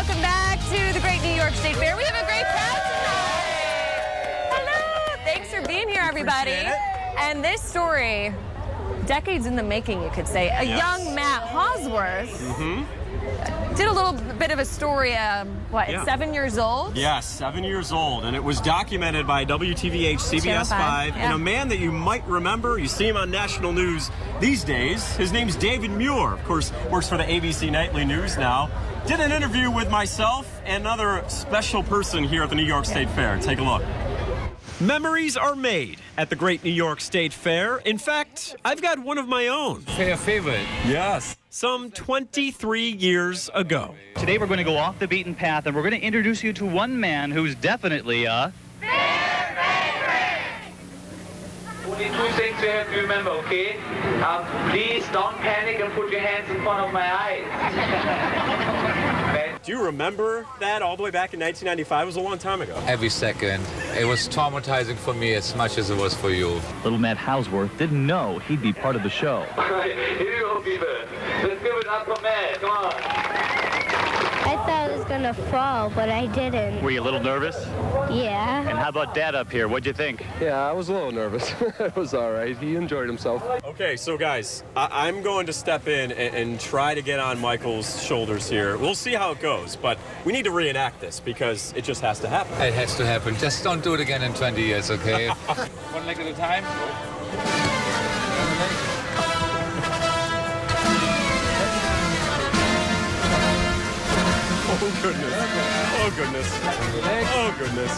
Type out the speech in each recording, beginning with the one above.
welcome back to the Great New York State Fair. We have a great crowd tonight. Hello. Thanks for being here, everybody. And this story, decades in the making, you could say. A young Matt Hauswirth did a little bit of a story, 7 years old? Yeah, 7 years old. And it was documented by WTVH CBS 5. And a man that you might remember, you see him on national news these days. His name's David Muir. Of course, works for the ABC Nightly News now. Did an interview with myself and another special person here at the New York State Fair. Take a look. Memories are made at the Great New York State Fair. In fact, I've got one of my own. Fair favorite. Yes. Some 23 years ago. Today we're going to go off the beaten path and we're going to introduce you to one man who's definitely a... Fair favorite! Only two things you have to remember, okay? Please don't panic and put your hands in front of my eyes. Do you remember that all the way back in 1995? It was a long time ago. Every second. It was traumatizing for me as much as it was for you. Little Matt Hauswirth didn't know he'd be part of the show. Here you go, people. Let's give it up for Matt. Come on. I thought it was going to fall, but I didn't. Were you a little nervous? Yeah. And how about Dad up here? What'd you think? Yeah, I was a little nervous. It was all right. He enjoyed himself. Okay, so guys, I'm going to step in and try to get on Michael's shoulders here. We'll see how it goes, but we need to reenact this because it just has to happen. It has to happen. Just don't do it again in 20 years, okay? One leg at a time. Oh, goodness. Oh, goodness. Oh, goodness.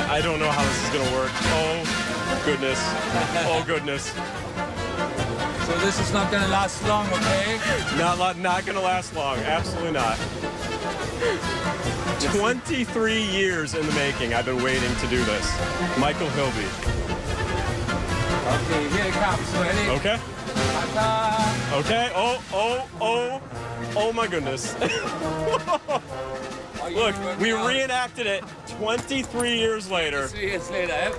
I don't know how this is going to work. Oh, goodness. Oh, goodness. So this is not going to last long, okay? Not going to last long. Absolutely not. 23 years in the making. I've been waiting to do this. Michael Hilby. Okay, here it comes. Ready? Okay. Ta-ta. Okay. Oh, my goodness. Look, we reenacted it 23 years later. 3 years later.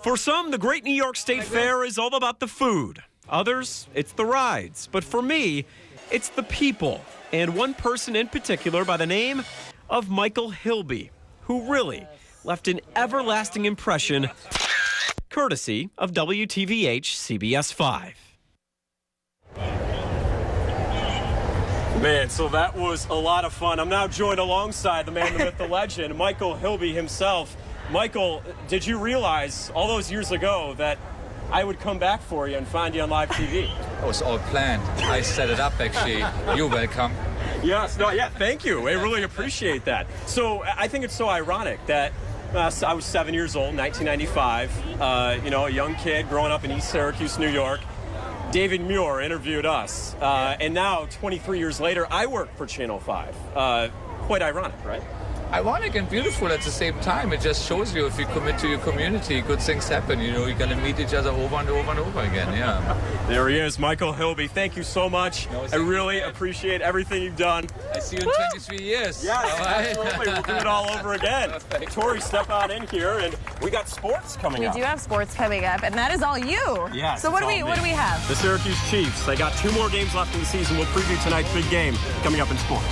For some, the Great New York State Fair is all about the food. Others, it's the rides. But for me, it's the people. And one person in particular by the name of Michael Hilby, who really left an everlasting impression, courtesy of WTVH CBS 5. Man, so that was a lot of fun. I'm now joined alongside the man, the myth, the legend, Michael Hilby himself. Michael, did you realize all those years ago that I would come back for you and find you on live TV? It was all planned. I set it up, actually. You're welcome. Yes, thank you. I really appreciate that. So I think it's so ironic that I was 7 years old, 1995, a young kid growing up in East Syracuse, New York. David Muir interviewed us, and now 23 years later, I work for Channel 5. Quite ironic, right? Ironic and beautiful at the same time. It just shows you if you commit to your community, good things happen. You know, you're going to meet each other over and over and over again, yeah. There he is, Michael Hilby. Thank you so much. I really appreciate everything you've done. I see you in 23 years. Yes, all right. absolutely. We'll do it all over again. Tori, step out in here, and we got sports coming up. We do have sports coming up, and that is all you. Yes. So what do we have? The Syracuse Chiefs. They got 2 more games left in the season. We'll preview tonight's big game coming up in sports.